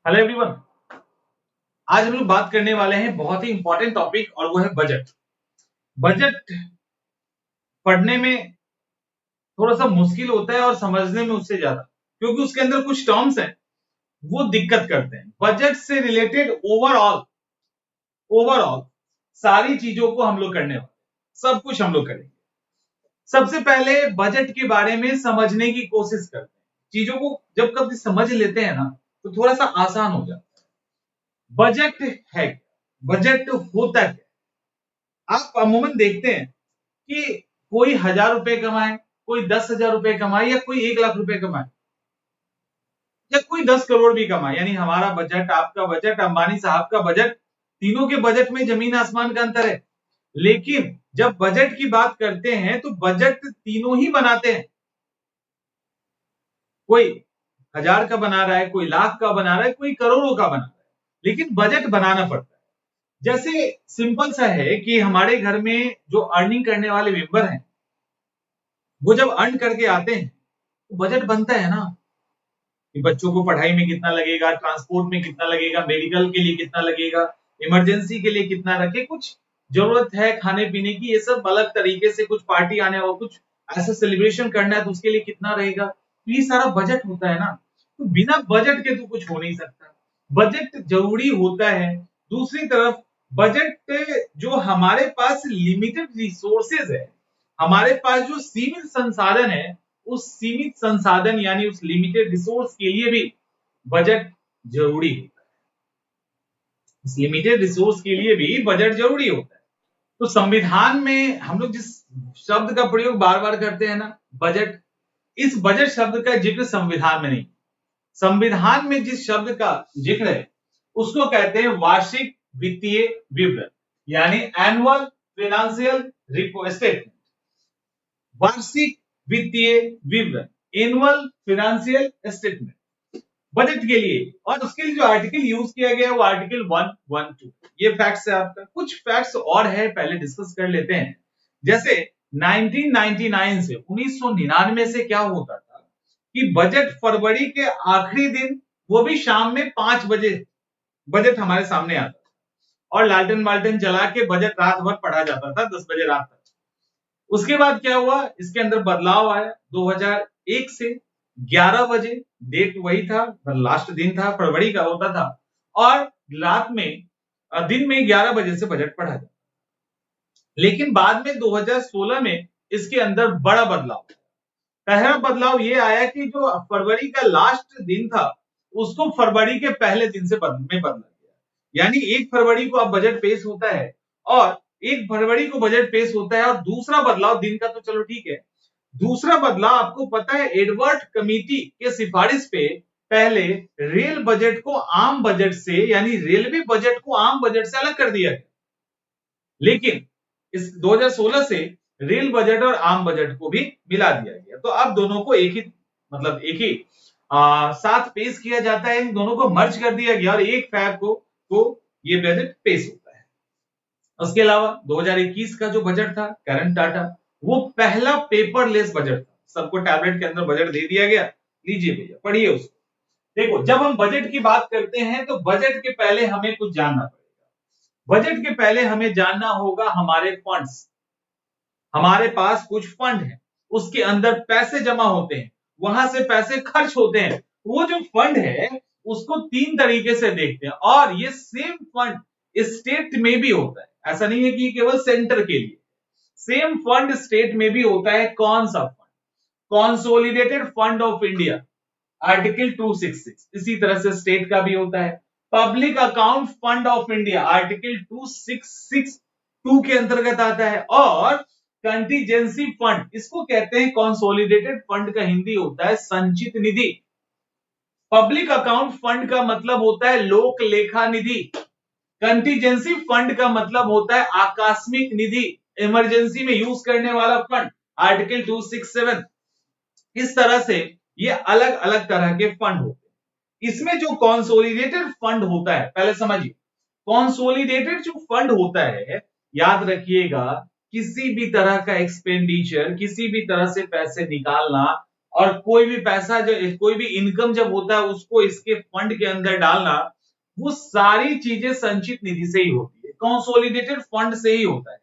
Hello everyone. आज हम लोग बात करने वाले हैं बहुत ही इंपॉर्टेंट टॉपिक और वो है बजट। बजट पढ़ने में थोड़ा सा मुश्किल होता है और समझने में उससे ज्यादा, क्योंकि उसके अंदर कुछ टर्म्स हैं वो दिक्कत करते हैं। बजट से रिलेटेड ओवरऑल ओवरऑल सारी चीजों को हम लोग करने वाले, सब कुछ हम लोग करेंगे। सबसे पहले बजट के बारे में समझने की कोशिश करते हैं। चीजों को जब कभी समझ लेते हैं ना तो थोड़ा सा आसान हो जाता है। बजट है क्या? बजट होता क्या? आप अमूमन देखते हैं कि कोई 1,000 रुपए कमाए, कोई 10,000 रुपए कमाए, या कोई 1 लाख रुपए कमाए, या कोई 10 करोड़ भी कमाए। यानी हमारा बजट, आपका बजट, अंबानी साहब का बजट, तीनों के बजट में जमीन आसमान का अंतर है। लेकिन जब बजट की बात करते हैं तो बजट तीनों ही बनाते हैं। कोई 1,000 का बना रहा है, कोई लाख का बना रहा है, कोई करोड़ों का बना रहा है, लेकिन बजट बनाना पड़ता है। जैसे सिंपल सा है कि हमारे घर में जो अर्निंग करने वाले मेंबर हैं, वो जब अर्न करके आते हैं तो बजट बनता है ना, कि बच्चों को पढ़ाई में कितना लगेगा, ट्रांसपोर्ट में कितना लगेगा, मेडिकल के लिए कितना लगेगा, इमरजेंसी के लिए कितना रखे, कुछ जरूरत है खाने पीने की, ये सब अलग तरीके से, कुछ पार्टी आने और कुछ ऐसा सेलिब्रेशन करना है तो उसके लिए कितना रहेगा, तो ये सारा बजट होता है ना। तो बिना बजट के तो कुछ हो नहीं सकता। बजट जरूरी होता है। दूसरी तरफ बजट जो हमारे पास लिमिटेड रिसोर्सेज है, हमारे पास जो सीमित संसाधन है, उस सीमित संसाधन यानी उस लिमिटेड रिसोर्स के लिए भी बजट जरूरी होता है। इस लिमिटेड रिसोर्स के लिए भी बजट जरूरी होता है। तो संविधान में हम लोग जिस शब्द का प्रयोग बार बार करते हैं ना, बजट, इस बजट शब्द का जिक्र संविधान में नहीं। संविधान में जिस शब्द का जिक्र है उसको कहते हैं वार्षिक वित्तीय विवरण, यानी एनुअल फाइनेंशियल स्टेटमेंट। वार्षिक वित्तीय विवरण, एनुअल फाइनेंशियल स्टेटमेंट, बजट के लिए। और उसके लिए जो आर्टिकल यूज किया गया है वो आर्टिकल 112। ये फैक्ट्स है आपका। कुछ फैक्ट्स और है, पहले डिस्कस कर लेते हैं। जैसे 1999 से 1999 से क्या होता था कि बजट फरवरी के आखिरी दिन, वो भी शाम में 5 बजे बजट हमारे सामने आता था, और लालटेन वाल्टेन जला के बजट रात भर पढ़ा जाता था 10 बजे रात तक। उसके बाद क्या हुआ, इसके अंदर बदलाव आया 2001 से 11 बजे, डेट वही था, लास्ट दिन था, फरवरी का होता था, और रात में दिन में 11 बजे से बजट पढ़ा जाता। लेकिन बाद में 2016 में इसके अंदर बड़ा बदलाव। पहला बदलाव ये आया कि जो फरवरी का लास्ट दिन था उसको फरवरी के पहले दिन से में बदला गया। यानी 1 फरवरी को अब बजट पेश होता है, और 1 फरवरी को बजट पेश होता है। और दूसरा बदलाव दिन का तो चलो ठीक है, दूसरा बदलाव आपको पता है, एडवर्ड कमेटी के सिफारिश पे पहले रेल बजट को आम बजट से, यानी रेलवे बजट को आम बजट से अलग कर दिया गया। लेकिन इस 2016 से रेल बजट और आम बजट को भी मिला दिया गया। तो अब दोनों को एक ही, मतलब एक ही साथ पेश किया जाता है। इन दोनों को मर्ज कर दिया गया और 1 फैब को ये बजट पेश होता है। उसके अलावा 2021 का जो बजट था, करंट डाटा, वो पहला पेपरलेस बजट था। सबको टैबलेट के अंदर बजट दे दिया गया, लीजिए भैया पढ़िए उसको। देखो, जब हम बजट की बात करते हैं तो बजट के पहले हमें कुछ जानना पड़ेगा। बजट के पहले हमें जानना होगा हमारे फंड्स। हमारे पास कुछ फंड है, उसके अंदर पैसे जमा होते हैं, वहां से पैसे खर्च होते हैं। वो जो फंड है उसको 3 तरीके से देखते हैं, और ये सेम फंड स्टेट में भी होता है। ऐसा नहीं है कि केवल सेंटर के लिए, सेम फंड स्टेट में भी होता है। कौन सा fund? Consolidated fund of India, article 266। इसी तरह से स्टेट का भी होता है। Public account fund of India, article 2662 के अंतर्गत आता है। और कंटीजेंसी फंड, इसको कहते हैं कंसोलिडेटेड फंड, का हिंदी होता है संचित निधि। पब्लिक अकाउंट फंड का मतलब होता है लोक लेखा निधि। कंटीजेंसी फंड का मतलब होता है आकस्मिक निधि, इमरजेंसी में यूज करने वाला फंड, आर्टिकल 267। इस तरह से ये अलग अलग तरह के फंड होते हैं। इसमें जो कंसोलिडेटेड फंड होता है, पहले समझिए, कंसोलिडेटेड जो फंड होता है, याद रखिएगा, किसी भी तरह का एक्सपेंडिचर, किसी भी तरह से पैसे निकालना और कोई भी पैसा जो कोई भी इनकम जब होता है उसको इसके फंड के अंदर डालना, वो सारी चीजें संचित निधि से ही होती है, कंसोलिडेटेड फंड से ही होता है।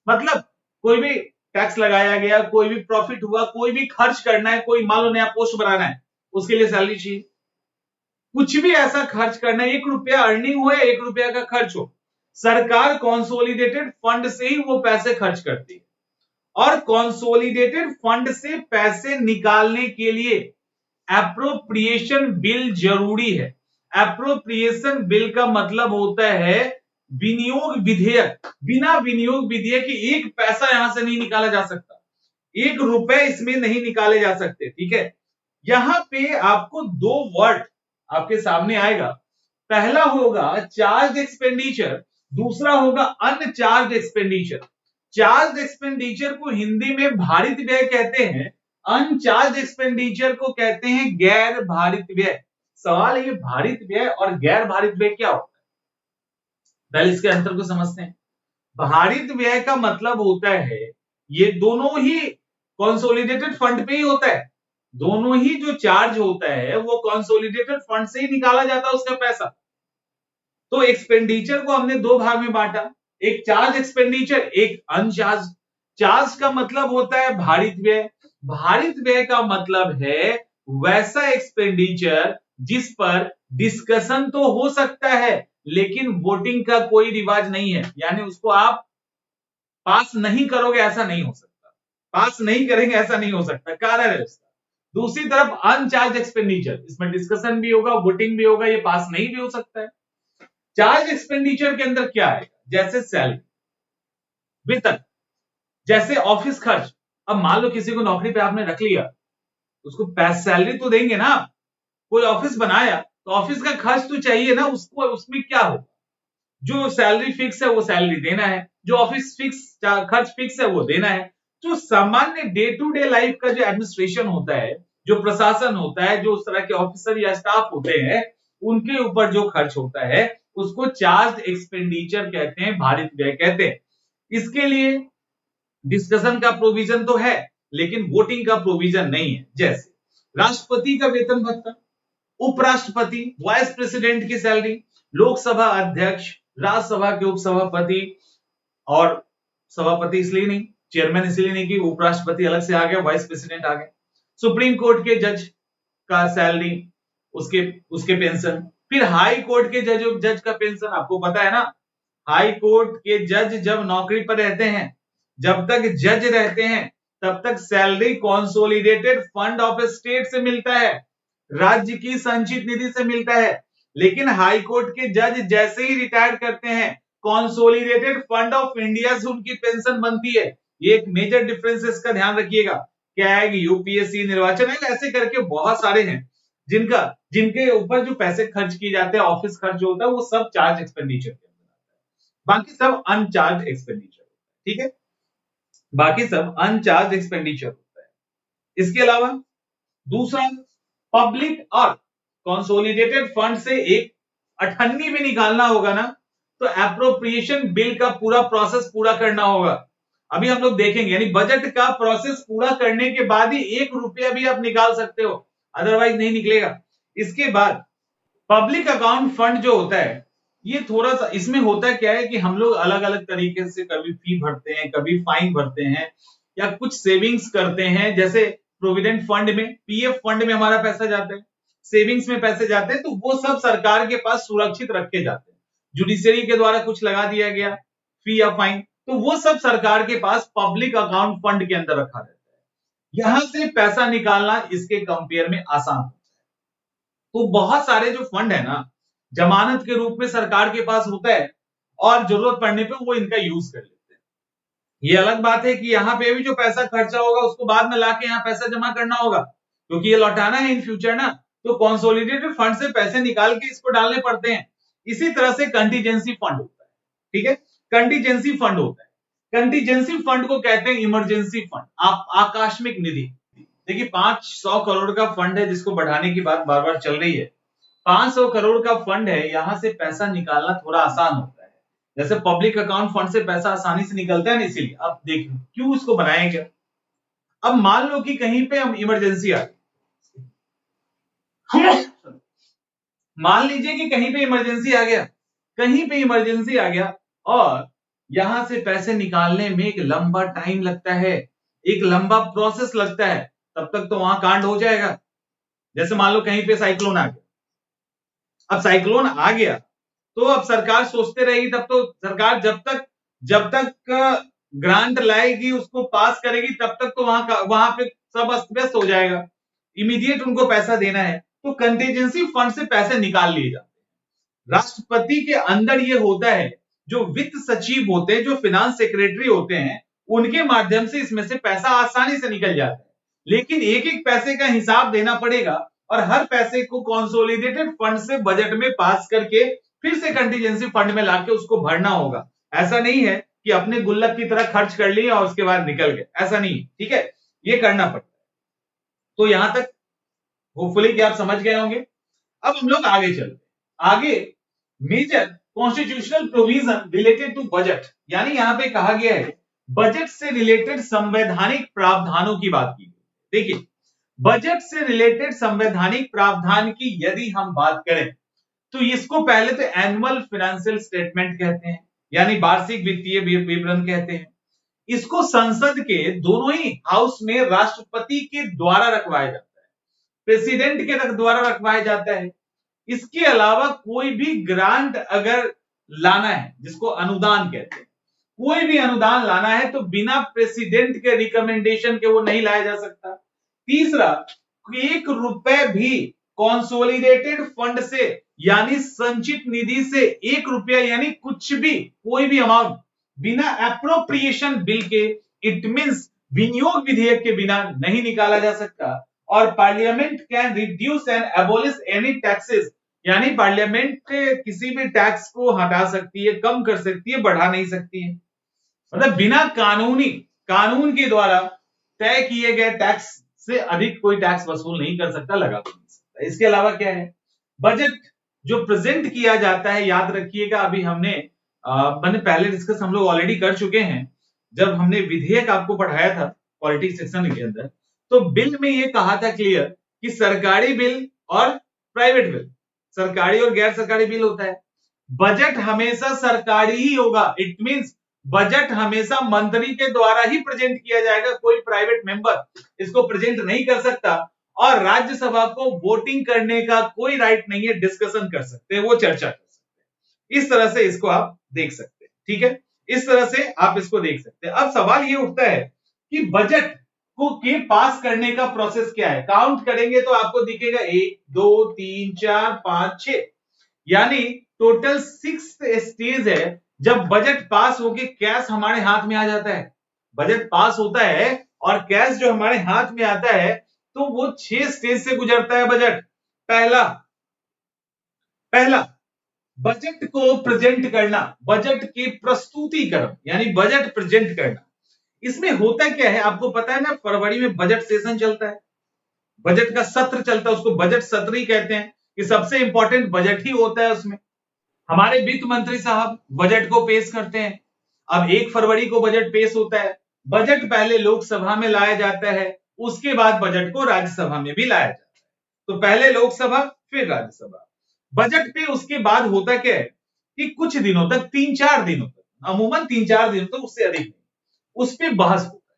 मतलब कोई भी टैक्स लगाया गया, कोई भी प्रॉफिट हुआ, कोई भी खर्च करना है, कोई मान लो नया पोस्ट बनाना है, उसके लिए सैलरी चाहिए। कुछ भी ऐसा खर्च करना है, 1 रुपया अर्निंग हो या 1 रुपया का खर्च हो, सरकार कंसोलिडेटेड फंड से ही वो पैसे खर्च करती है। और कंसोलिडेटेड फंड से पैसे निकालने के लिए एप्रोप्रिएशन बिल जरूरी है। एप्रोप्रिएशन बिल का मतलब होता है विनियोग विधेयक। बिना विनियोग विधेयक के एक पैसा यहां से नहीं निकाला जा सकता, 1 रुपए इसमें नहीं निकाले जा सकते, ठीक है। यहां पे आपको 2 वर्ड आपके सामने आएगा, पहला होगा चार्ज एक्सपेंडिचर, दूसरा होगा अनचार्ज एक्सपेंडिचर। चार्ज एक्सपेंडिचर को हिंदी में भारित व्यय कहते हैं, अनचार्ज एक्सपेंडिचर को कहते हैं गैर भारित व्यय। सवाल है ये भारित व्यय और गैर भारित व्यय क्या होता है, पहले इसके अंतर को समझते हैं। भारित व्यय का मतलब होता है ये दोनों ही कंसोलिडेटेड फंड पे ही होता है, दोनों ही जो चार्ज होता है वो कंसोलिडेटेड फंड से ही निकाला जाता है उसका पैसा। तो एक्सपेंडिचर को हमने 2 भाग में बांटा, एक चार्ज एक्सपेंडिचर, एक अनचार्ज। चार्ज का मतलब होता है भारित व्यय, भारित व्यय का मतलब है वैसा एक्सपेंडिचर जिस पर डिस्कशन तो हो सकता है लेकिन वोटिंग का कोई रिवाज नहीं है, यानी उसको आप पास नहीं करोगे ऐसा नहीं हो सकता, पास नहीं करेंगे ऐसा नहीं हो सकता, कारण है उसका। दूसरी तरफ अनचार्ज एक्सपेंडिचर, इसमें डिस्कशन भी होगा, वोटिंग भी होगा, ये पास नहीं भी हो सकता है। चार्ज एक्सपेंडिचर के अंदर क्या आएगा, जैसे सैलरी, वेतन, जैसे ऑफिस खर्च। अब मान लो किसी को नौकरी पे आपने रख लिया, उसको सैलरी तो देंगे ना, कोई ऑफिस बनाया तो ऑफिस का खर्च तो चाहिए ना, उसको उसमें क्या हो, जो सैलरी फिक्स है वो सैलरी देना है, जो ऑफिस फिक्स खर्च फिक्स है वो देना है। जो सामान्य डे टू डे लाइफ का जो एडमिनिस्ट्रेशन होता है, जो प्रशासन होता है, जो उस तरह के ऑफिसर या स्टाफ होते हैं, उनके ऊपर जो खर्च होता है उसको चार्ज एक्सपेंडिचर कहते हैं, भारित व्यय कहते हैं। इसके लिए डिस्कशन का प्रोविजन तो है लेकिन वोटिंग का प्रोविजन नहीं है। जैसे राष्ट्रपति का वेतन भत्ता, उपराष्ट्रपति, वाइस प्रेसिडेंट की सैलरी, लोकसभा अध्यक्ष, राज्यसभा के उपसभापति, और सभापति इसलिए नहीं, चेयरमैन इसलिए नहीं कि उपराष्ट्रपति अलग से आ गया, वाइस प्रेसिडेंट आ गए, सुप्रीम कोर्ट के जज का सैलरी, उसके उसके पेंशन, फिर हाई कोर्ट के जज का पेंशन। आपको पता है ना, हाई कोर्ट के जज जब नौकरी पर रहते हैं, जब तक जज रहते हैं तब तक salary consolidated fund of state से मिलता है, राज्य की संचित निधि से मिलता है। लेकिन हाई कोर्ट के जज जैसे ही रिटायर करते हैं, कंसोलिडेटेड फंड ऑफ इंडिया से उनकी पेंशन बनती है। ये एक मेजर डिफरेंस, इसका ध्यान रखिएगा। क्या है कि यूपीएससी निर्वाचन है, ऐसे करके बहुत सारे हैं जिनके ऊपर जो पैसे खर्च किए जाते हैं, ऑफिस खर्च जो होता है, वो सब चार्ज एक्सपेंडिचर के अंदर आता है, बाकी सब अनचार्ज एक्सपेंडिचर, ठीक है, बाकी सब अनचार्ज एक्सपेंडिचर होता है। इसके अलावा दूसरा, पब्लिक और कंसोलिडेटेड फंड से एक 98 में निकालना होगा ना, तो एप्रोप्रिएशन बिल का पूरा प्रोसेस पूरा करना होगा। अभी हम लोग देखेंगे, यानी बजट का प्रोसेस पूरा करने के बाद ही 1 रुपया भी आप निकाल सकते हो, अदरवाइज नहीं निकलेगा। इसके बाद पब्लिक अकाउंट फंड जो होता है, ये थोड़ा सा इसमें होता है क्या है कि हम लोग अलग अलग तरीके से कभी फी भरते हैं, कभी फाइन भरते हैं, या कुछ सेविंग्स करते हैं। जैसे प्रोविडेंट फंड में, पीएफ फंड में हमारा पैसा जाता है, सेविंग्स में पैसे जाते हैं, तो वो सब सरकार के पास सुरक्षित रखे जाते हैं। जुडिशरी के द्वारा कुछ लगा दिया गया फी या फाइन, तो वो सब सरकार के पास पब्लिक अकाउंट फंड के अंदर रखा रहता है। यहां से पैसा निकालना इसके कंपेयर में आसान होता है। तो बहुत सारे जो फंड है ना, जमानत के रूप में सरकार के पास होता है, और जरूरत पड़ने पे वो इनका यूज कर लेते हैं। ये अलग बात है कि यहाँ पे भी जो पैसा खर्चा होगा उसको बाद में लाके यहाँ पैसा जमा करना होगा, क्योंकि ये लौटाना है इन फ्यूचर ना, तो कंसोलिडेटेड फंड से पैसे निकाल के इसको डालने पड़ते हैं। इसी तरह से कंटीजेंसी फंड होता है, ठीक है, कंटीजेंसी फंड होता है। कंटीजेंसी फंड को कहते हैं इमरजेंसी फंड, आकस्मिक निधि। देखिए 500 करोड़ का फंड है जिसको बढ़ाने की बात बार बार चल रही है। 500 करोड़ का फंड है, यहां से पैसा निकालना थोड़ा आसान होता है। जैसे पब्लिक अकाउंट फंड से पैसा आसानी से निकलता है ना, इसीलिए अब देखिए क्यों इसको बनाया गया। अब मान लो कि कहीं पे हम इमरजेंसी आ गई, मान लीजिए कि कहीं पे इमरजेंसी आ गया, कहीं पे इमरजेंसी आ गया और यहां से पैसे निकालने में एक लंबा टाइम लगता है, एक लंबा प्रोसेस लगता है, तब तक तो वहां कांड हो जाएगा। जैसे मान लो कहीं पे साइक्लोन आ गया, अब साइक्लोन आ गया तो अब सरकार सोचते रहेगी, तब तो सरकार जब तक ग्रांट लाएगी, उसको पास करेगी, तब तक तो वहां पे सब अस्त व्यस्त हो जाएगा। इमीडिएट उनको पैसा देना है तो कंटीजेंसी फंड से पैसे निकाल लिए जाते हैं। राष्ट्रपति के अंदर ये होता है, जो वित्त सचिव होते हैं, जो फिनांस सेक्रेटरी होते हैं, उनके माध्यम से इसमें से पैसा आसानी से निकल जाता है। लेकिन एक एक पैसे का हिसाब देना पड़ेगा और हर पैसे को कंसोलिडेटेड फंड से बजट में पास करके फिर से कंटीजेंसी फंड में लाके उसको भरना होगा। ऐसा नहीं है कि अपने गुल्लक की तरह खर्च कर लिए और उसके बाद निकल गए, ऐसा नहीं, ठीक है, ये करना पड़ता है। तो यहां तक होपफुली कि आप समझ गए होंगे। अब हम लोग आगे चलते हैं। आगे major constitutional provision related to budget, यानी यहां पे कहा गया है बजट से रिलेटेड संवैधानिक प्रावधानों की बात की। देखिए, बजट से रिलेटेड संवैधानिक प्रावधान की यदि हम बात करें तो इसको पहले तो एनुअल फाइनेंशियल स्टेटमेंट कहते हैं, यानी वार्षिक वित्तीय विवरण कहते हैं। इसको संसद के दोनों ही हाउस में राष्ट्रपति के द्वारा रखवाया जाता है, प्रेसिडेंट के द्वारा रखवाया जाता है। इसके अलावा कोई भी ग्रांट अगर लाना है, जिसको अनुदान कहते हैं, कोई भी अनुदान लाना है तो बिना प्रेसिडेंट के रिकमेंडेशन के वो नहीं लाया जा सकता। तीसरा, 1 रुपए भी कंसोलिडेटेड फंड से यानी संचित निधि से 1 रुपया यानी कुछ भी, कोई भी अमाउंट बिना एप्रोप्रिएशन बिल के, इट मींस विनियोग विधेयक के बिना नहीं निकाला जा सकता। और parliament can reduce and abolish any taxes, यानी पार्लियामेंट किसी भी टैक्स को हटा सकती है, कम कर सकती है, बढ़ा नहीं सकती है। मतलब बिना कानून के द्वारा तय किए गए टैक्स से अधिक कोई टैक्स वसूल नहीं कर सकता, लगा नहीं सकता। इसके अलावा क्या है, बजट जो प्रेजेंट किया जाता है, याद रखिएगा अभी मैंने पहले डिस्कस हम लोग ऑलरेडी कर चुके हैं, जब हमने विधेयक आपको पढ़ाया था पॉलिटिक्स सेक्शन के अंदर, तो बिल में ये कहा था क्लियर कि सरकारी बिल और प्राइवेट बिल, सरकारी और गैर सरकारी बिल होता है। बजट हमेशा सरकारी ही होगा, इट मींस बजट हमेशा मंत्री के द्वारा ही प्रेजेंट किया जाएगा, कोई प्राइवेट मेंबर इसको प्रेजेंट नहीं कर सकता। और राज्यसभा को वोटिंग करने का कोई राइट नहीं है, डिस्कशन कर सकते हैं, वो चर्चा कर सकते हैं। इस तरह से इसको आप देख सकते हैं, ठीक है, इस तरह से आप इसको देख सकते हैं। अब सवाल ये उठता है कि बजट को के पास करने का प्रोसेस क्या है। काउंट करेंगे तो आपको दिखेगा 1 2 3 4 5 6, यानी टोटल 6 स्टेज है जब बजट पास होके कैश हमारे हाथ में आ जाता है। बजट पास होता है और कैश जो हमारे हाथ में आता है तो वो 6 स्टेज से गुजरता है बजट। पहला बजट को प्रेजेंट करना, बजट के प्रस्तुतिकरण यानी बजट प्रेजेंट करना। इसमें होता क्या है आपको पता है ना, फरवरी में बजट सेशन चलता है, बजट का सत्र चलता है, उसको बजट सत्र ही कहते हैं कि सबसे इंपॉर्टेंट बजट ही होता है। उसमें हमारे वित्त मंत्री साहब बजट को पेश करते हैं। अब 1 फरवरी को बजट पेश होता है। बजट पहले लोकसभा में लाया जाता है, उसके बाद बजट को राज्यसभा में भी लाया जाता है। तो पहले लोकसभा फिर राज्यसभा। बजट पे उसके बाद होता क्या है कि कुछ दिनों तक, 3-4 दिनों तक, अमूमन 3-4 दिनों तक, उससे अधिक नहीं, उस पे बहस होता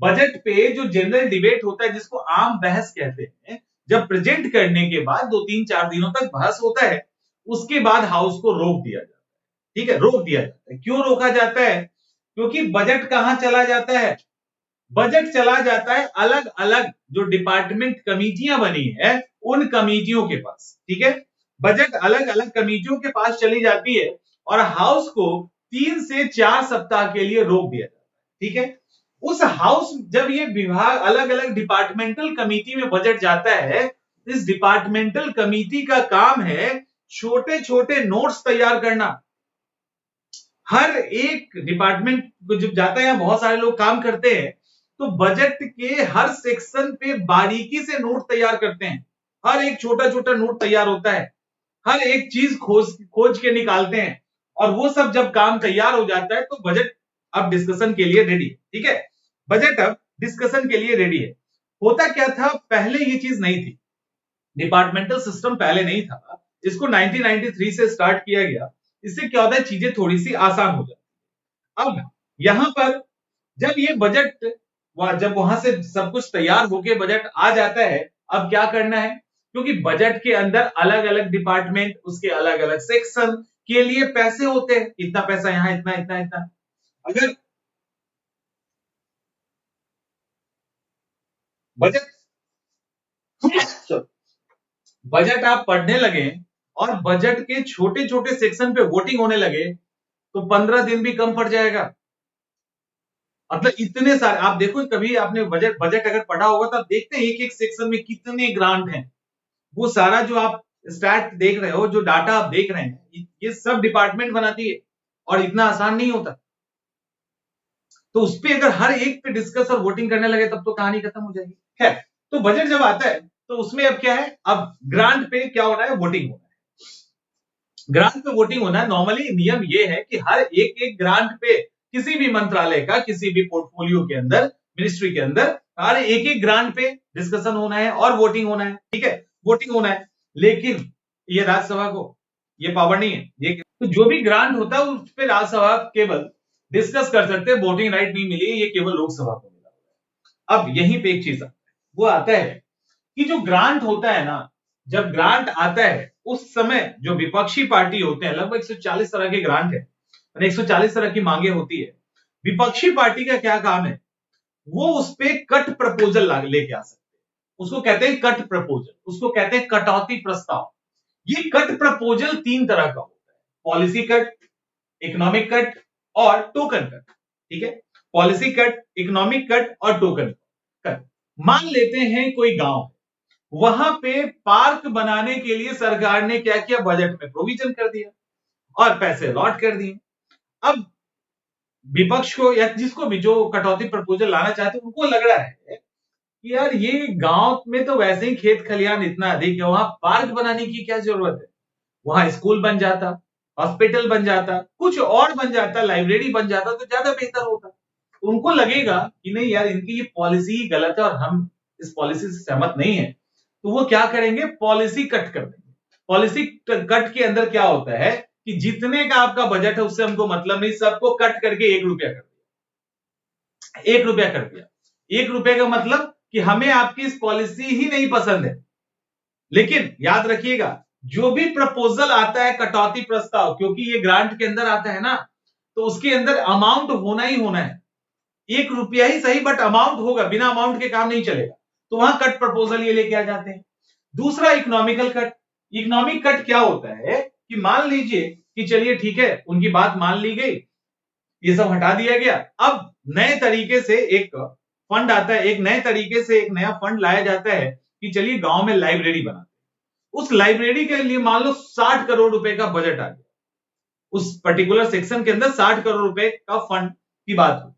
है। बजट पे जो जनरल डिबेट होता है, जिसको आम बहस कहते हैं, जब प्रेजेंट करने के बाद 2-3-4 दिनों तक बहस होता है, उसके बाद हाउस को रोक दिया जाता है। ठीक है, रोक दिया जाता है। क्यों रोका जाता है? क्योंकि बजट कहां चला जाता है, बजट चला जाता है अलग अलग जो डिपार्टमेंट कमिटियां बनी है उन कमिटियों के पास। ठीक है, बजट अलग अलग कमिटियों के पास चली जाती है और हाउस को 3 से 4 सप्ताह के लिए रोक दिया जाता है। ठीक है, उस हाउस जब ये विभाग अलग अलग डिपार्टमेंटल कमिटी में बजट जाता है, इस डिपार्टमेंटल कमिटी का काम है छोटे छोटे नोट्स तैयार करना। हर एक डिपार्टमेंट जब जाता है, बहुत सारे लोग काम करते हैं, तो बजट के हर सेक्शन पे बारीकी से नोट तैयार करते हैं। हर एक छोटा छोटा नोट तैयार होता है, हर एक चीज खोज के निकालते हैं, और वो सब जब काम तैयार हो जाता है तो बजट अब डिस्कशन के लिए रेडी है। ठीक है, बजट अब डिस्कशन के लिए रेडी है। होता क्या था, पहले ये चीज नहीं थी। डिपार्टमेंटल सिस्टम पहले नहीं था, इसको 1993 से स्टार्ट किया गया। इससे क्या होता है, चीजें थोड़ी सी आसान हो जाती। अब यहां पर जब ये बजट जब वहां से सब कुछ तैयार होके बजट आ जाता है, अब क्या करना है, क्योंकि बजट के अंदर अलग अलग डिपार्टमेंट, उसके अलग अलग सेक्शन के लिए पैसे होते हैं, इतना पैसा यहां, इतना इतना इतना। अगर बजट बजट आप पढ़ने लगे और बजट के छोटे छोटे सेक्शन पे वोटिंग होने लगे तो 15 दिन भी कम पड़ जाएगा। मतलब इतने सारे, आप देखो कभी आपने बजट बजट अगर पढ़ा होगा तो आप देखते हैं एक एक सेक्शन में कितने ग्रांट हैं। वो सारा जो आप स्टैट देख रहे हो, जो डाटा आप देख रहे हैं, ये सब डिपार्टमेंट बनाती है और इतना आसान नहीं होता। तो उस पर अगर हर एक पे डिस्कस और वोटिंग करने लगे तब तो कहानी खत्म हो जाएगी। खैर, तो बजट जब आता है तो उसमें अब क्या है, अब ग्रांट पे क्या होना है, वोटिंग होना है। ग्रांट पे वोटिंग होना है। नॉर्मली नियम ये है कि हर एक एक ग्रांट पे किसी भी मंत्रालय का, किसी भी पोर्टफोलियो के अंदर, मिनिस्ट्री के अंदर हर एक एक ग्रांट पे डिस्कशन होना है और वोटिंग होना है। ठीक है, वोटिंग होना है। लेकिन ये राज्यसभा को ये पावर नहीं है। ये तो जो भी ग्रांट होता है उस पर राज्यसभा केवल डिस्कस कर सकते हैं, वोटिंग राइट नहीं मिली, ये केवल लोकसभा को मिला। अब यहीं पे एक चीज वो आता है कि जो ग्रांट होता है ना, जब ग्रांट आता है उस समय जो विपक्षी पार्टी होते हैं, लगभग 140 तरह के ग्रांट है, 140 तरह की मांगे होती है। विपक्षी पार्टी का क्या काम है, वो उस पे कट प्रपोजल लेके आ सकते हैं। उसको कहते हैं कट प्रपोजल, उसको कहते हैं कटौती प्रस्ताव। ये कट प्रपोजल 3 तरह का होता है, पॉलिसी कट, इकोनॉमिक कट और टोकन कट। ठीक है, पॉलिसी कट, इकोनॉमिक कट और टोकन कट। मान लेते हैं कोई गांव है, वहां पे पार्क बनाने के लिए सरकार ने क्या किया, बजट में प्रोविजन कर दिया और पैसे अलॉट कर दिए। अब विपक्ष को या जिसको भी जो कटौती प्रपोजल लाना चाहते हैं, उनको लग रहा है कि यार ये गांव में तो वैसे ही खेत खलियान इतना अधिक है, वहां पार्क बनाने की क्या जरूरत है, वहां स्कूल बन जाता, हॉस्पिटल बन जाता, कुछ और बन जाता, लाइब्रेरी बन जाता तो ज्यादा बेहतर होता। तो उनको लगेगा कि नहीं यार, इनकी ये पॉलिसी ही गलत है और हम इस पॉलिसी से सहमत नहीं है, तो वो क्या करेंगे, पॉलिसी कट कर देंगे। पॉलिसी कट के अंदर क्या होता है कि जितने का आपका बजट है उससे हमको मतलब नहीं, सबको कट करके 1 रुपया कर दिया। 1 रुपया कर दिया। 1 रुपये का मतलब कि हमें आपकी इस पॉलिसी ही नहीं पसंद है। लेकिन याद रखिएगा, जो भी प्रपोजल आता है कटौती प्रस्ताव, क्योंकि ये ग्रांट के अंदर आता है ना, तो उसके अंदर अमाउंट होना ही होना है। 1 रुपया ही सही, बट अमाउंट होगा, बिना अमाउंट के काम नहीं चलेगा। तो वहां कट प्रपोजल ये लेके आ जाते हैं। दूसरा इकोनॉमिकल कट। इकोनॉमिक कट क्या होता है कि मान लीजिए कि चलिए ठीक है, उनकी बात मान ली गई, ये सब हटा दिया गया। अब नए तरीके से एक फंड आता है, एक नए तरीके से एक नया फंड लाया जाता है कि चलिए गांव में लाइब्रेरी बनाते हैं। उस लाइब्रेरी के लिए मान लो 60 करोड़ रुपए का बजट आ गया, उस पर्टिकुलर सेक्शन के अंदर 60 करोड़ रुपए का फंड की बात हुई।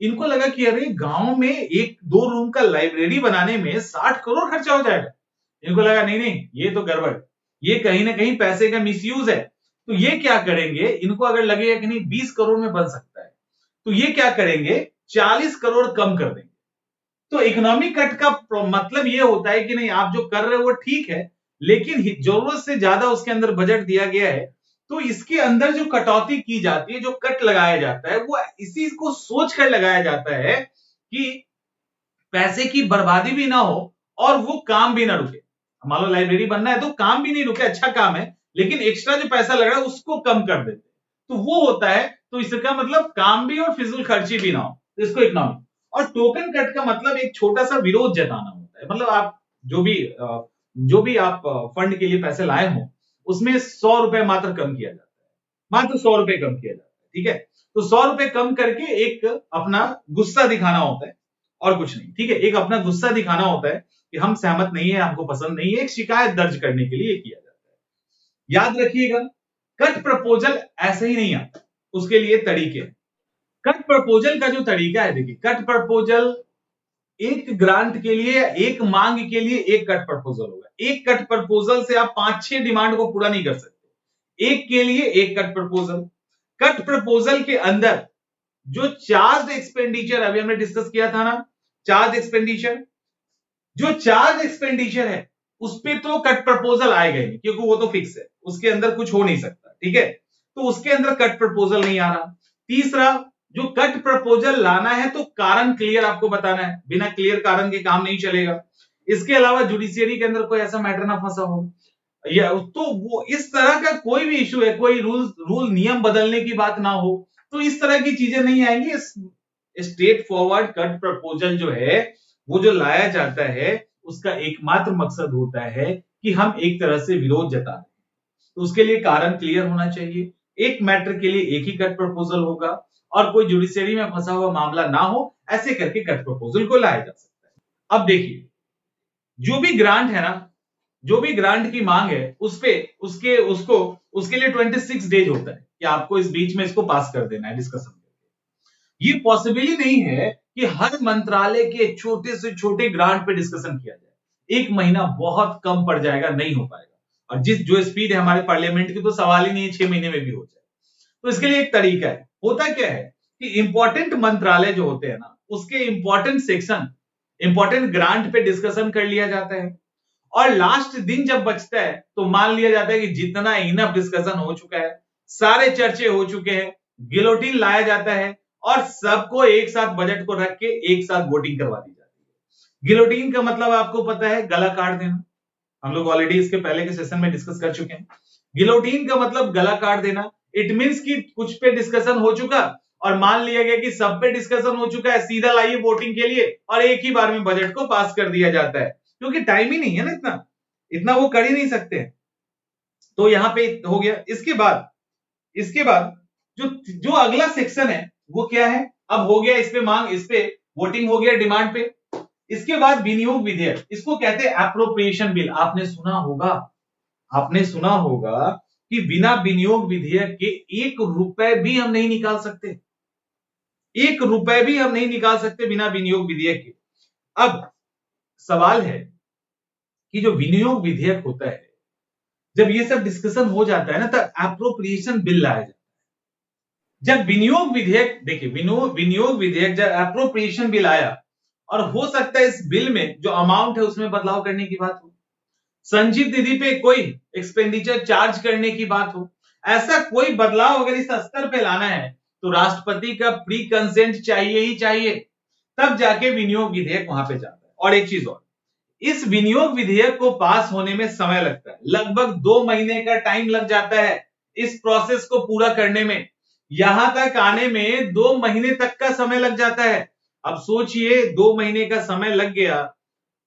इनको लगा कि अरे गांव में 1-2 रूम का लाइब्रेरी बनाने में 60 करोड़ खर्चा हो जाएगा। इनको लगा नहीं नहीं, ये तो गड़बड़, ये कहीं ना कहीं पैसे का मिसयूज है। तो ये क्या करेंगे, इनको अगर लगेगा कि नहीं 20 करोड़ में बन सकता है, तो ये क्या करेंगे, 40 करोड़ कम कर देंगे। तो इकोनॉमिक कट का मतलब ये होता है कि नहीं, आप जो कर रहे हो वो ठीक है, लेकिन जरूरत से ज्यादा उसके अंदर बजट दिया गया है, तो इसके अंदर जो कटौती की जाती है, जो कट लगाया जाता है, वो इसी को सोच कर लगाया जाता है कि पैसे की बर्बादी भी ना हो और वो काम भी ना रुके। मान लो लाइब्रेरी बनना है तो काम भी नहीं रुके, अच्छा काम है, लेकिन एक्स्ट्रा जो पैसा लग रहा है उसको कम कर देते, तो वो होता है। तो इसका मतलब काम भी और फिजूल खर्ची भी ना हो, तो इसको इकोनॉमिक। और टोकन कट का मतलब एक छोटा सा विरोध जताना होता है। मतलब आप जो भी आप फंड के लिए पैसे लाए हो, उसमें 100 रुपए मात्र कम किया जाता है, मात्र 100 रुपए कम किया जाता है। ठीक है, तो 100 रुपए कम करके एक अपना गुस्सा दिखाना होता है और कुछ नहीं। ठीक है, एक अपना गुस्सा दिखाना होता है कि हम सहमत नहीं है, हमको पसंद नहीं है, एक शिकायत दर्ज करने के लिए किया जाता है। याद रखिएगा, कट प्रपोजल ऐसे ही नहीं आता, उसके लिए तरीके। कट प्रपोजल का जो तरीका है, देखिए, कट प्रपोजल एक ग्रांट के लिए, एक मांग के लिए एक कट प्रपोजल होगा। एक कट प्रपोजल से आप 5-6 डिमांड को पूरा नहीं कर सकते, एक के लिए एक कट प्रपोजल। कट प्रपोजल के अंदर जो चार्ज एक्सपेंडिचर, अभी हमने डिस्कस किया था ना, चार्ज एक्सपेंडिचर, जो चार्ज एक्सपेंडिचर है उस पे तो कट प्रपोजल आएगा ही, क्योंकि वो तो फिक्स है, उसके अंदर कुछ हो नहीं सकता, ठीक है। तो उसके अंदर कट प्रपोजल नहीं आ रहा। तीसरा, जो कट प्रपोजल लाना है तो कारण क्लियर आपको बताना है, बिना क्लियर कारण के काम नहीं चलेगा। इसके अलावा जुडिशियरी के अंदर कोई ऐसा मैटर ना फंसा हो, या तो वो इस तरह का कोई भी इशू है, कोई रूल नियम बदलने की बात ना हो, तो इस तरह की चीजें नहीं आएंगी। स्ट्रेट फॉरवर्ड कट प्रपोजल जो है वो जो लाया जाता है, उसका एकमात्र मकसद होता है कि हम एक तरह से विरोध जता दें, तो उसके लिए कारण क्लियर होना चाहिए। एक मैटर के लिए एक ही कट प्रपोजल होगा और कोई जुडिशियरी में फंसा हुआ मामला ना हो, ऐसे करके कट प्रपोजल को लाया जा सकता है। अब देखिए, जो भी ग्रांट है ना, जो भी ग्रांट की मांग है, उस पे उसके लिए 26 डेज होता है कि आपको इस बीच में इसको पास कर देना है डिस्कशन करके। ये पॉसिबल ही नहीं है कि हर मंत्रालय के छोटे से छोटे ग्रांट पे डिस्कशन किया जाए। एक महीना बहुत कम पड़ जाएगा, नहीं हो पाएगा। और जो स्पीड है हमारे पार्लियामेंट की, तो सवाल ही नहीं है 6 महीने में भी हो जाए। तो इसके लिए एक तरीका है। होता क्या है कि इंपॉर्टेंट मंत्रालय जो होते हैं ना, उसके इंपॉर्टेंट सेक्शन, इंपॉर्टेंट ग्रांट पे डिस्कशन कर लिया जाता है, और लास्ट दिन जब बचता है तो मान लिया जाता है कि जितना इनफ डिस्कशन हो चुका है, सारे चर्चे हो चुके हैं, गिलोटिन लाया जाता है और सबको एक साथ बजट को रख के एक साथ वोटिंग करवा दी जाती है। गिलोटिन का मतलब आपको पता है, गला काट देना। हम लोग ऑलरेडी इसके पहले के सेशन में डिस्कस कर चुके हैं। गिलोटिन का मतलब गला काट देना। इट मींस कि कुछ पे डिस्कशन हो चुका और मान लिया गया कि सब पे डिस्कशन हो चुका है, सीधा लाइए वोटिंग के लिए और एक ही बार में बजट को पास कर दिया जाता है, क्योंकि टाइम ही नहीं है ना, इतना वो कर ही नहीं सकते। तो यहां पे हो गया। इसके बाद जो अगला सेक्शन है वो क्या है, अब हो गया इस पे मांग, इस पे वोटिंग हो गया, डिमांड पे। इसके बाद विनियोग विधेयक, इसको कहते हैं एप्रोप्रिएशन बिल। आपने सुना होगा कि बिना विनियोग विधेयक के 1 रुपए भी हम नहीं निकाल सकते, 1 रुपए भी हम नहीं निकाल सकते बिना विनियोग विधेयक के। अब सवाल है कि जो विनियोग विधेयक होता है, जब ये सब डिस्कशन हो जाता है ना, तब एप्रोप्रिएशन बिल लाया जाता है। जब विनियोग विधेयक, देखिए विनियोग विधेयक जब एप्रोप्रिएशन बिल आया, और हो सकता है इस बिल में जो अमाउंट है उसमें बदलाव करने की बात हो, संचित निधि पे कोई एक्सपेंडिचर चार्ज करने की बात हो, ऐसा कोई बदलाव अगर इस स्तर पे लाना है तो राष्ट्रपति का प्री कंसेंट चाहिए ही चाहिए, तब जाके विनियोग विधेयक वहां पे जाता है। और एक चीज और, इस विनियोग विधेयक को पास होने में समय लगता है, लगभग 2 महीने का टाइम लग जाता है इस प्रोसेस को पूरा करने में। यहां तक आने में 2 महीने तक का समय लग जाता है। अब सोचिए, 2 महीने का समय लग गया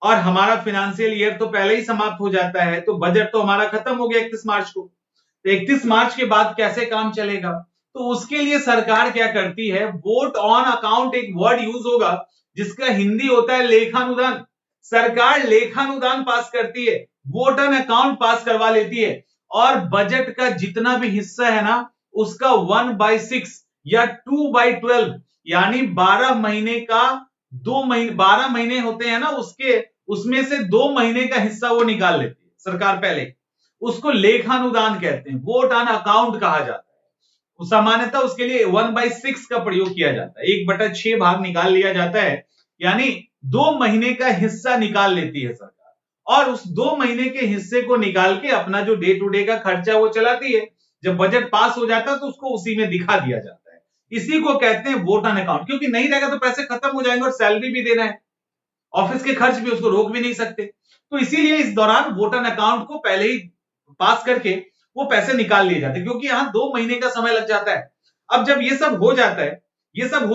और हमारा फाइनेंशियल ईयर तो पहले ही समाप्त हो जाता है, तो बजट तो हमारा खत्म हो गया 31 मार्च को। तो 31 मार्च के बाद कैसे काम चलेगा? तो उसके लिए सरकार क्या करती है, वोट ऑन अकाउंट एक वर्ड यूज होगा जिसका हिंदी होता है लेखानुदान। सरकार लेखानुदान पास करती है, वोट ऑन अकाउंट पास करवा लेती है, और बजट का जितना भी हिस्सा है ना, उसका 1/6 या 2/12 यानी 12 महीने का 12 महीने होते हैं ना, उसमें से 2 महीने का हिस्सा वो निकाल लेती है सरकार पहले। उसको लेखानुदान कहते हैं, वोट ऑन अकाउंट कहा जाता है। सामान्यतः उसके लिए 1/6 का प्रयोग किया जाता है, 1/6 भाग निकाल लिया जाता है, यानी 2 महीने का हिस्सा निकाल लेती है सरकार, और उस 2 महीने के हिस्से को निकाल के अपना जो डे टू डे का खर्चा वो चलाती है। जब बजट पास हो जाता है तो उसको उसी में दिखा दिया जाता है। इसी को कहते हैं वोट ऑन अकाउंट, क्योंकि नहीं रहेगा तो पैसे खत्म हो जाएंगे और सैलरी भी देना है, ऑफिस के खर्च भी, उसको रोक भी नहीं सकते। तो इसीलिए इस दौरान वोट ऑन अकाउंट को पहले ही पास करके वो पैसे निकाल लिए जाते हैं, क्योंकि यहां 2 महीने का समय लग जाता है। अब जब ये सब हो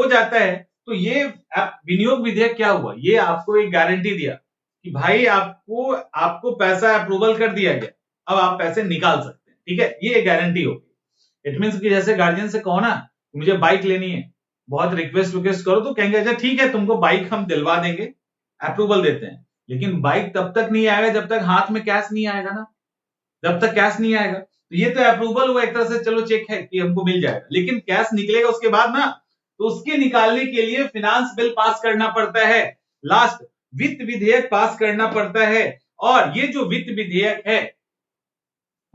जाता है तो ये विनियोग विधेयक क्या हुआ, ये आपको एक गारंटी दिया कि भाई आपको पैसा अप्रूवल कर दिया गया, अब आप पैसे निकाल सकते हैं, ठीक है। ये एक गारंटी होगी। इट मींस कि जैसे गार्जियन से कहो ना, मुझे बाइक लेनी है, बहुत रिक्वेस्ट करो तो कहेंगे अच्छा ठीक है, तुमको बाइक हम दिलवा देंगे, अप्रूवल देते हैं। लेकिन बाइक तब तक नहीं आएगा जब तक हाथ में कैश नहीं आएगा ना, जब तक कैश नहीं आएगा। तो ये तो अप्रूवल हुआ एक तरह से, चलो चेक है कि हमको मिल जाएगा, लेकिन कैश निकलेगा उसके बाद ना, तो उसके निकालने के लिए फिनांस बिल पास करना पड़ता है, लास्ट वित्त विधेयक पास करना पड़ता है। और ये जो वित्त विधेयक है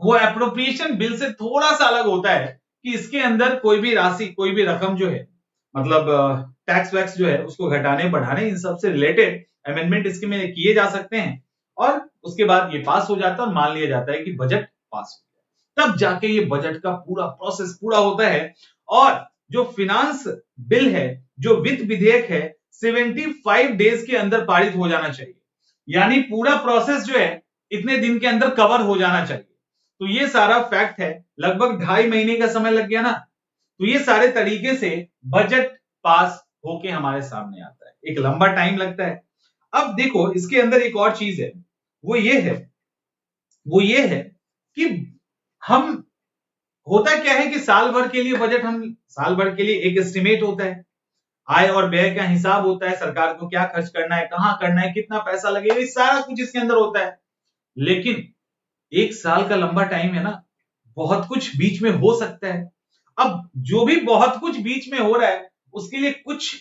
वो एप्रोप्रिएशन बिल से थोड़ा सा अलग होता है कि इसके अंदर कोई भी राशि, कोई भी रकम जो है, मतलब टैक्स वैक्स जो है उसको घटाने बढ़ाने, इन सब से रिलेटेड अमेंडमेंट इसके में किए जा सकते हैं। और उसके बाद ये पास हो जाता है और मान लिया जाता है कि बजट पास हो गया। तब जाके ये बजट का पूरा प्रोसेस पूरा होता है और जो फिनांस बिल है, जो वित्त विधेयक है, 75 डेज के अंदर पारित हो जाना चाहिए। यानी पूरा प्रोसेस जो है इतने दिन के अंदर कवर हो जाना चाहिए। तो ये सारा फैक्ट है, लगभग 2.5 महीने का समय लग गया ना। तो ये सारे तरीके से बजट पास होके हमारे सामने आता है, एक लंबा टाइम लगता है। अब देखो इसके अंदर एक और चीज है, वो ये है कि हम होता क्या है कि साल भर के लिए बजट, हम साल भर के लिए एक एस्टिमेट होता है, आय और व्यय का हिसाब होता है, सरकार को क्या खर्च करना है, कहां करना है, कितना पैसा लगेगा, ये सारा कुछ इसके अंदर होता है। लेकिन एक साल का लंबा टाइम है ना, बहुत कुछ बीच में हो सकता है। अब जो भी बहुत कुछ बीच में हो रहा है उसके लिए कुछ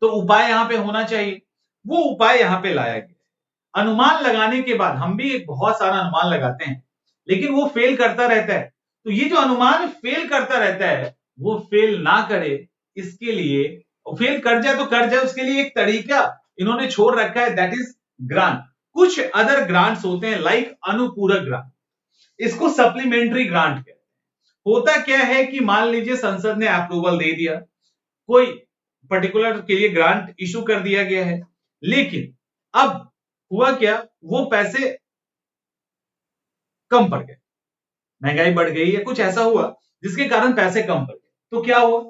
तो उपाय यहां पे होना चाहिए, वो उपाय यहां पे लाया गया। अनुमान लगाने के बाद हम भी बहुत सारा अनुमान लगाते हैं लेकिन वो फेल करता रहता है। तो ये जो अनुमान फेल करता रहता है वो फेल ना करे इसके लिए, फेल कर जाए तो कर जाए, उसके लिए एक तरीका इन्होंने छोड़ रखा है, दैट इज ग्रांट। कुछ अदर ग्रांट्स होते हैं लाइक अनुपूरक ग्रांट, इसको सप्लीमेंट्री ग्रांट कहते हैं। होता क्या है कि मान लीजिए संसद ने अप्रूवल दे दिया, कोई पर्टिकुलर के लिए ग्रांट इशू कर दिया गया है, लेकिन अब हुआ क्या, वो पैसे कम पड़ गए, महंगाई बढ़ गई या कुछ ऐसा हुआ जिसके कारण पैसे कम पड़ गए, तो क्या हुआ,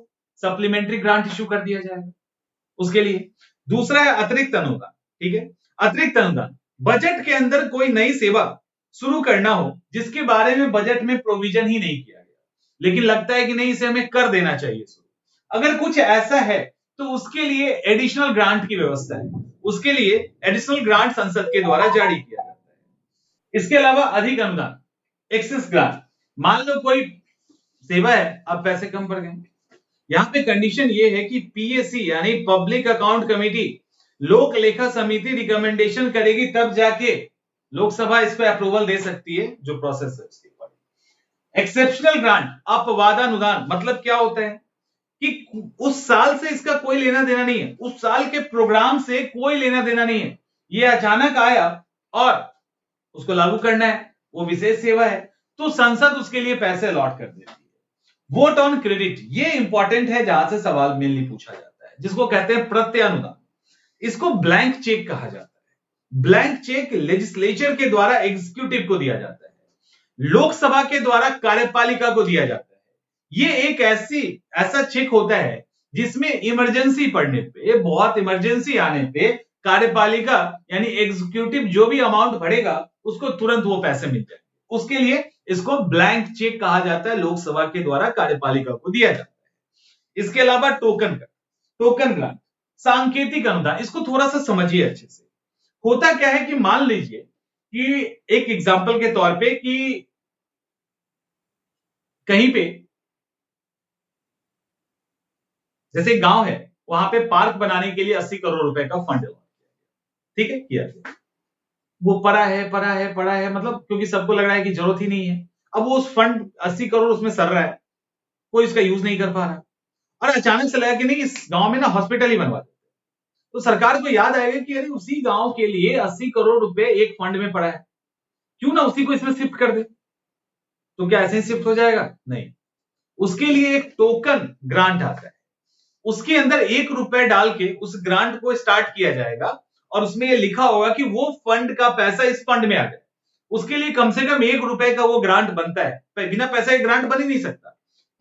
सप्लीमेंट्री ग्रांट इशू कर दिया जाएगा उसके लिए। दूसरा है अतिरिक्त अनुदान। ठीक है, अतिरिक्त अनुदान, बजट के अंदर कोई नई सेवा शुरू करना हो जिसके बारे में बजट में प्रोविजन ही नहीं किया गया लेकिन लगता है कि नहीं इसे हमें कर देना चाहिए शुरू, अगर कुछ ऐसा है तो उसके लिए एडिशनल ग्रांट की व्यवस्था है, उसके लिए एडिशनल ग्रांट संसद के द्वारा जारी किया जाता है। इसके अलावा अधिक अनुदान, एक्सेस ग्रांट, मान लो कोई सेवा है अब पैसे कम पड़ गए, यहां पे कंडीशन ये है कि पीएससी यानी पब्लिक अकाउंट कमेटी, लोक लेखा समिति रिकमेंडेशन करेगी तब जाके लोकसभा इस पे अप्रूवल दे सकती है, जो प्रोसेस है उसके ऊपर। एक्सेप्शनल ग्रांट, अपवादानुदान, मतलब क्या होता है कि उस साल से इसका कोई लेना देना नहीं है, उस साल के प्रोग्राम से कोई लेना देना नहीं है, ये अचानक आया और उसको लागू करना है, वो विशेष सेवा है तो संसद उसके लिए पैसे अलॉट कर देती है। वोट ऑन क्रेडिट, ये इंपॉर्टेंट है, जहां से सवाल मेनली पूछा जाता है, जिसको कहते हैं प्रत्यनुदान, इसको ब्लैंक चेक कहा जाता है। ब्लैंक चेक लेजिस्लेचर के द्वारा एग्जीक्यूटिव को दिया जाता है, लोकसभा के द्वारा कार्यपालिका को दिया जाता है। ये एक ऐसा चेक होता है जिसमें इमरजेंसी पड़ने पे, बहुत इमरजेंसी आने पे कार्यपालिका यानी एग्जीक्यूटिव जो भी अमाउंट भरेगा उसको तुरंत वो पैसे मिल जाए, उसके लिए इसको ब्लैंक चेक कहा जाता है, लोकसभा के द्वारा कार्यपालिका को दिया जाता है। इसके अलावा टोकन ग्रांट, सांकेतिक अनुदान, इसको थोड़ा सा समझिए अच्छे से। होता क्या है कि मान लीजिए कि एक एग्जांपल के तौर पे कि कहीं पे जैसे गांव है, वहां पे पार्क बनाने के लिए 80 करोड़ रुपए का फंड है, ठीक है, किया गया, वो पड़ा है, मतलब क्योंकि सबको लग रहा है कि जरूरत ही नहीं है। अब वो उस फंड 80 करोड़ उसमें सर रहा है, कोई इसका यूज नहीं कर पा रहा, और अचानक से लगा कि नहीं इस गांव में ना हॉस्पिटल ही बनवा दे, तो सरकार को याद आएगा कि अरे उसी गांव के लिए 80 करोड़ रुपए एक फंड में पड़ा है, क्यों ना उसी को इसमें शिफ्ट कर दे। तो क्या ऐसे ही शिफ्ट हो जाएगा? नहीं, उसके लिए एक टोकन ग्रांट आता है, उसके अंदर 1 रुपए डाल के उस ग्रांट को स्टार्ट किया जाएगा और उसमें यह लिखा होगा कि वो फंड का पैसा इस फंड में आ जाए। उसके लिए कम से कम 1 रुपए का वो ग्रांट बनता है, बिना पैसा के ग्रांट बन ही नहीं सकता।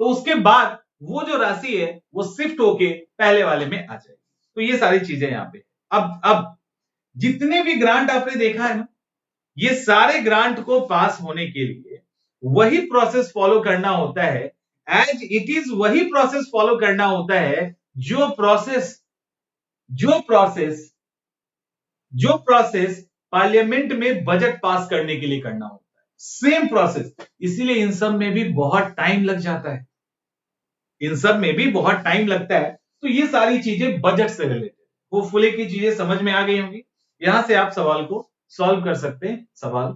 तो उसके बाद वो जो राशि है वो शिफ्ट होके पहले वाले में आ जाएगी। तो ये सारी चीजें यहां पे। अब जितने भी ग्रांट आपने देखा है ना, ये सारे ग्रांट को पास होने के लिए वही प्रोसेस फॉलो करना होता है, एज इट इज वही प्रोसेस फॉलो करना होता है जो प्रोसेस पार्लियामेंट में बजट पास करने के लिए करना होता है, सेम प्रोसेस। इसीलिए इन सब में भी बहुत टाइम लग जाता है, इन सब में भी बहुत टाइम लगता है। तो ये सारी चीजें बजट से रिलेटेड, होपफुली की चीजें समझ में आ गई होंगी। यहां से आप सवाल को सॉल्व कर सकते हैं। सवाल